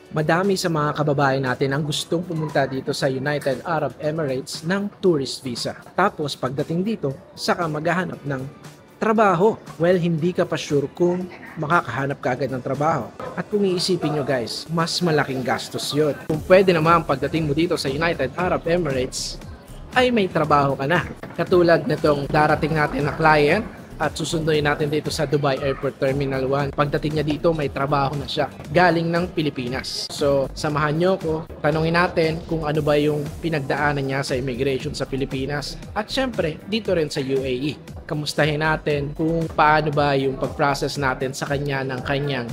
Madami sa mga kababayan natin ang gustong pumunta dito sa United Arab Emirates ng tourist visa. Tapos pagdating dito, saka maghahanap ng trabaho. Well, hindi ka pa sure kung makakahanap ka agad ng trabaho. At kung iisipin nyo guys, mas malaking gastos yun. Kung pwede naman pagdating mo dito sa United Arab Emirates, ay may trabaho ka na. Katulad nitong darating natin na client, at susunduin natin dito sa Dubai Airport Terminal 1. Pagdating niya dito, may trabaho na siya. Galing ng Pilipinas. So, samahan nyo ko. Tanungin natin kung ano ba yung pinagdaanan niya sa immigration sa Pilipinas. At syempre, dito rin sa UAE. Kamustahin natin kung paano ba yung pag-process natin sa kanya ng kanyang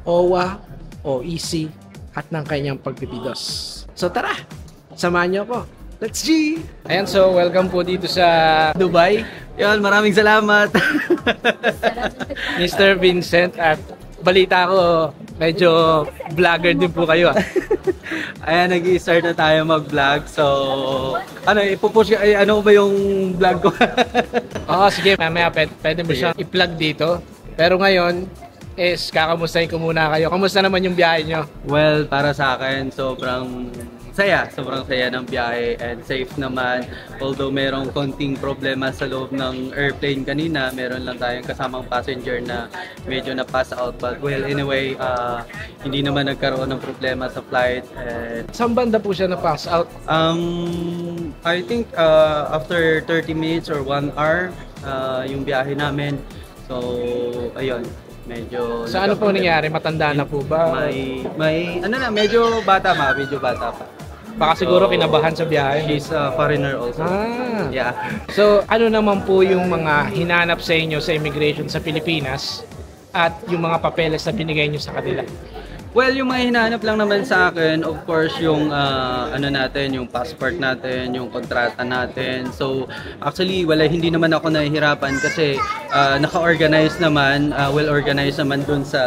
OWA, OEC, at ng kanyang pagpipidos. So, tara! Samahan nyo ko. Let's G! Ayan, so welcome po dito sa Dubai. Yan, maraming salamat. Mr. Vincent, at balita ko medyo vlogger din po kayo. Ayan, nag-i-start na tayo mag-vlog. So, ano, ipupush ka, ano ba yung vlog ko? Oo, sige, mamaya pwede mo siyang i-plug dito. Pero ngayon, kakamustahin ko muna kayo. Kamusta naman yung biyahe nyo? Well, para sa akin, sobrang saya ng biyahe and safe naman. Although merong konting problema sa loob ng airplane kanina, meron lang tayong kasamang passenger na medyo na-pass out. But well, anyway, hindi naman nagkaroon ng problema sa flight. And, saan banda po siya na-pass out? I think after 30 minutes or 1 hour, yung biyahe namin. So, ayun. Medyo sa ano po nangyari? Matanda na po ba? Medyo bata pa. Baka siguro kinabahan sa biyahe. She's a foreigner also. Yeah. So, ano naman po yung mga hinanap sa inyo sa immigration sa Pilipinas at yung mga papeles na binigay nyo sa kanila? Well, yung mga hinahanap lang naman sa akin, of course, yung yung passport natin, yung kontrata natin. So, actually, hindi naman ako nahihirapan kasi naka-organize naman, well-organized naman dun sa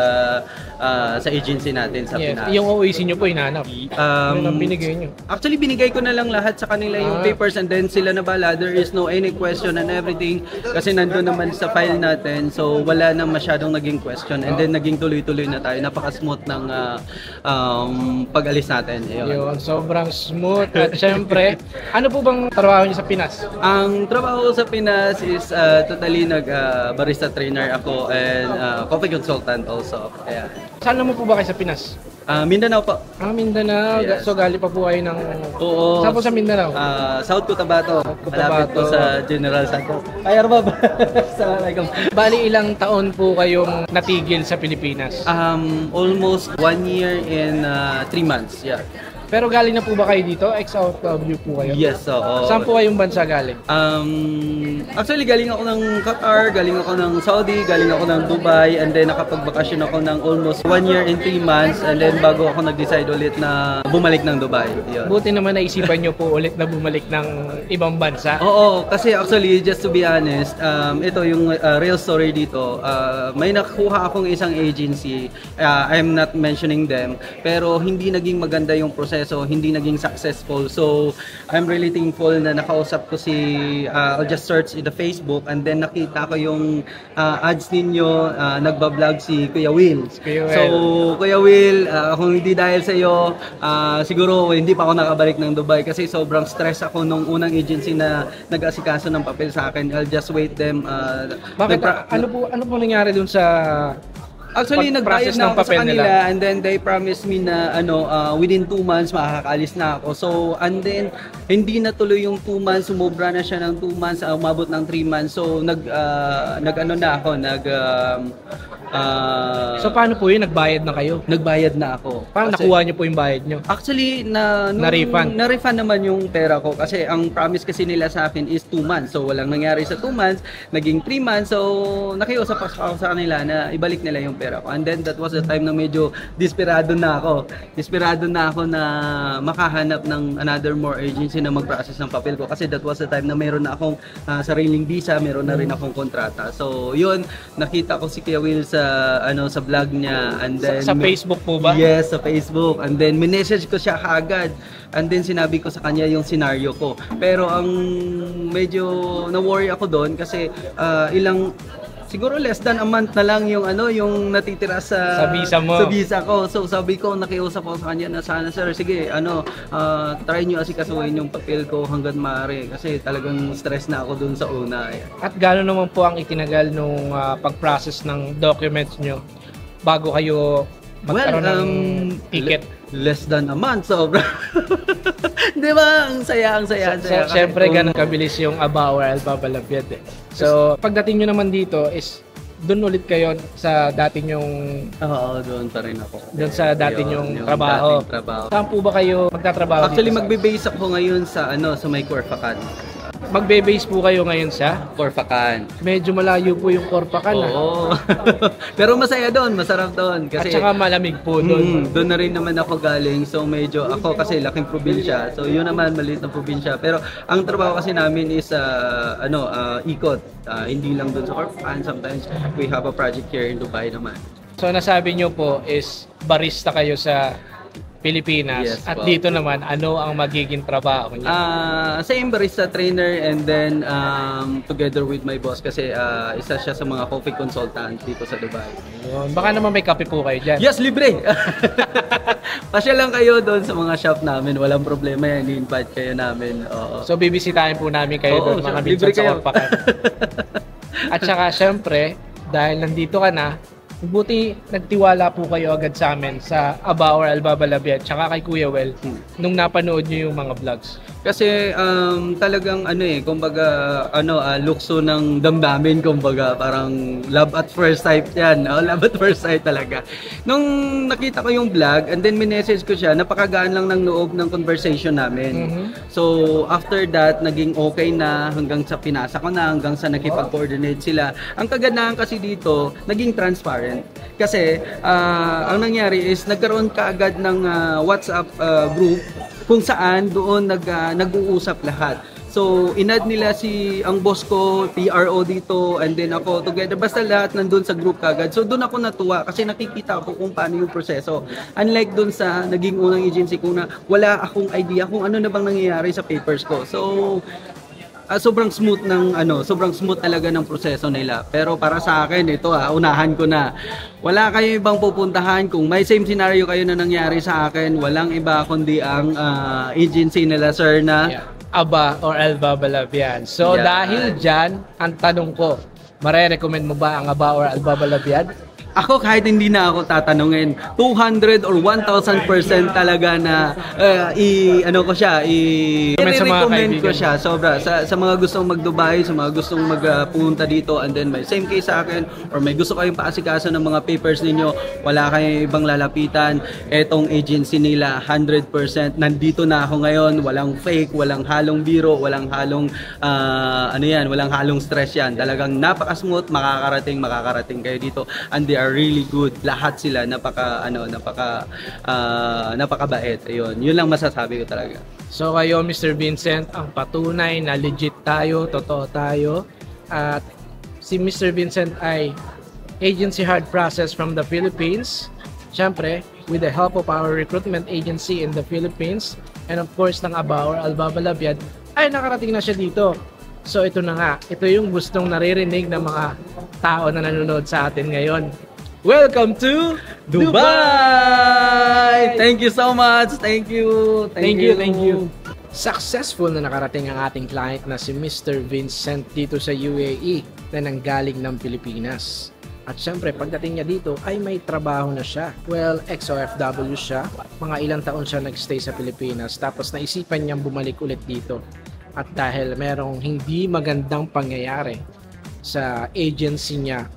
agency natin sa Pinas. Yung OEC nyo po hinahanap? Ano lang binigay nyo? Actually, binigay ko na lang lahat sa kanila yung papers and then sila na bala. There is no any question and everything kasi nandun naman sa file natin. So, wala na masyadong naging question and then naging tuloy-tuloy na tayo. Napaka-smooth ng pag-alis natin. Yun, sobrang smooth. At syempre, ano po bang trabaho niyo sa Pinas? Ang trabaho ko sa Pinas is totally barista trainer ako and coffee consultant also. Kaya. Saan naman po ba kayo sa Pinas? Mindanao po. Mindanao. Yes. So, galing pa po kayo ng... Oo. Saan po sa Mindanao? South Cotabato. Malapit po sa General Santos. Ay, Arbab. Assalamualaikum. Bali, ilang taon po kayong natigil sa Pilipinas? Almost 1 year and 3 months. Yeah. Pero galing na po ba kayo dito? Ex-OFW po kayo? Yes, oo. Saan po kayong bansa galing? Actually, galing ako ng Qatar, galing ako ng Saudi, galing ako ng Dubai, and then nakapagbakasyon ako ng almost 1 year and 3 months, and then bago ako nag-decide ulit na bumalik ng Dubai. Yun. Buti naman naisipan nyo po ulit na bumalik ng ibang bansa? Oo, kasi actually, just to be honest, ito yung real story dito. May nakuha akong isang agency, I'm not mentioning them, pero hindi naging maganda yung proseso, hindi naging successful. So, I'm really thankful na nakausap ko I'll just search in the Facebook and then nakita ko yung ads ninyo, nagbablog si Kuya Will. So, Kuya Will, kung hindi dahil sa iyo, siguro hindi pa ako nakabalik ng Dubai kasi sobrang stress ako nung unang agency na nag-asikaso ng papel sa akin. I'll just wait them. Bakit? Ano po nangyari dun sa... Actually, nagbayad na ako sa kanila and then they promised me na within 2 months makakaalis na ako. So, and then hindi natuloy yung 2 months, sumobra na siya ng 2 months, umabot ng 3 months. So, so, paano po yun? Nagbayad na kayo? Nagbayad na ako. Paano nakuha niyo po yung bayad niyo? Actually, na-refund naman yung pera ko kasi ang promise kasi nila sa akin is 2 months. So, walang nangyari sa 2 months, naging 3 months. So, nakiusap ako sa kanila na ibalik nila yung pera ko. And then, that was the time na medyo desperado na ako. Desperado na ako na makahanap ng another more agency na mag-process ng papel ko kasi that was the time na meron na akong sariling visa, meron na rin akong kontrata. So, yun, nakita ko si Kuya Will sa vlog niya and then sa Facebook po ba? Yes, sa Facebook. And then minessage ko siya kaagad. And then sinabi ko sa kanya yung scenario ko. Pero ang medyo na-worry ako doon kasi siguro less than a month na lang yung yung natitira Sa visa mo. Sa visa ko. So sabi ko, nakiusap ako sa kanya na sana sir, sige, try niyo asikasuhin yung papel ko hangga't maaari kasi talagang stress na ako dun sa una. At gaano naman po ang itinagal nung pag-process ng documents nyo bago kayo magkaroon ng ticket? Less than a month, sobra. Di ba? Ang saya. Siyempre, ganun kabilis yung Aba or Albabalabiyad eh. So, pagdating nyo naman dito is doon ulit kayo sa dati nyong... Oo, doon pa rin ako. Doon sa dati nyong trabaho. Saan po ba kayo magtatrabaho? Actually, magbe-base ako ngayon sa sa may Corfacan. Magbe-base po kayo ngayon sa Corfacan. Medyo malayo po yung Corfacan. Oo. Pero masaya doon, masarap doon. Kasi, at saka malamig po doon. Doon na rin naman ako galing. So medyo ako kasi laking probinsya. So yun naman maliit na probinsya. Pero ang trabaho kasi namin is ikot. Hindi lang doon sa Corfacan. Sometimes we have a project here in Dubai naman. So nasabi nyo po is barista kayo sa Pilipinas. Yes, at po. dito naman, ano ang magiging trabaho niyo? Same barista trainer and then together with my boss kasi isa siya sa mga coffee consultant dito sa Dubai. Yun. Baka naman may kape po kayo dyan. Yes, libre! Pasya lang kayo doon sa mga shop namin. Walang problema yan. I-invite kayo namin. Oo. So bibisitahin po namin kayo doon mga libre minsan sa kayo. Corpacan. At saka syempre, dahil nandito ka na, buti nagtiwala po kayo agad sa amin sa Aba or Albabalabiyad tsaka kay Kuya Well nung napanood nyo yung mga vlogs. Kasi talagang kumbaga lukso ng damdamin, kumbaga parang love at first sight yan. Love at first sight talaga. Nung nakita ko yung vlog and then minessage ko siya, napakagaan lang ng loob ng conversation namin. So after that, naging okay na hanggang sa pinasa ko na, hanggang sa nakipag-coordinate sila. Ang kagandahan kasi dito, naging transparent. Kasi ang nangyari is nagkaroon kaagad ng WhatsApp group kung saan doon nag-uusap lahat. So, inad nila ang boss ko, PRO dito, and then ako together. Basta lahat nandun sa group kagad. So, doon ako natuwa kasi nakikita ko kung paano yung proseso. Unlike doon sa naging unang agency ko na wala akong idea kung ano na bang nangyayari sa papers ko. So, sobrang smooth sobrang smooth talaga ng proseso nila. Pero para sa akin, ito unahan ko na. Wala kayo ibang pupuntahan. Kung may same scenario kayo na nangyari sa akin, walang iba kundi ang agency nila, sir, na Aba or Albabalabiyad. So dahil dyan, ang tanong ko, mare-recommend mo ba ang Aba or Albabalabiyad? Ako kahit hindi na ako tatanungin, 200 or 1,000% talaga na i-recommend ko siya. Sobra. Sa mga gustong mag-Dubai, sa mga gustong magpunta dito, and then may same case sa akin, or may gusto kayong paasikaso ng mga papers ninyo, wala kayong ibang lalapitan, etong agency nila, 100%, nandito na ako ngayon, walang fake, walang halong biro, walang halong, walang halong stress yan. Talagang napaka-smooth, makakarating kayo dito. And they are really good. Lahat sila napakabait. Ayun, yun lang masasabi ko talaga. So kayo, Mr. Vincent, ang patunay na legit tayo, totoo tayo. At si Mr. Vincent ay agency hard process from the Philippines. Siyempre, with the help of our recruitment agency in the Philippines and of course ng Aba or Albabalabiyad, ay nakarating na siya dito. So ito na nga, ito yung gustong naririnig ng mga tao na nanonood sa atin ngayon. Welcome to Dubai! Thank you so much! Thank you! Thank you! Successful na nakarating ang ating client na si Mr. Vincent dito sa UAE na nanggaling ng Pilipinas. At syempre, pagdating niya dito ay may trabaho na siya. Well, ex-OFW siya. Mga ilang taon siya nagstay sa Pilipinas. Tapos naisipan niyang bumalik ulit dito. At dahil merong hindi magandang pangyayari sa agency niya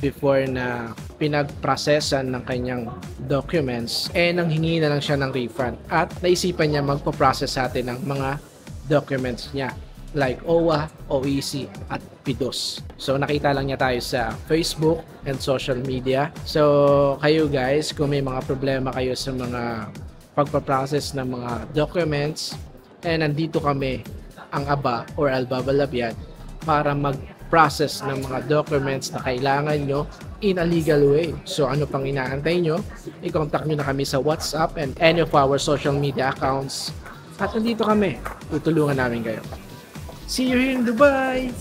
before na pinag-processan ng kanyang documents, nanghingi na lang siya ng refund. At naisipan niya magpo-process sa atin ng mga documents niya like OWA, OEC at PIDOS. So nakita lang niya tayo sa Facebook and social media. So kayo guys, kung may mga problema kayo sa mga pagpa-process ng mga documents, nandito kami, ang Aba or Albabalabiyad, para mag-process ng mga documents na kailangan nyo in a legal way. So ano pang inaantay nyo? I-contact nyo na kami sa WhatsApp and any of our social media accounts. At nandito kami, tutulungan namin kayo. See you here in Dubai!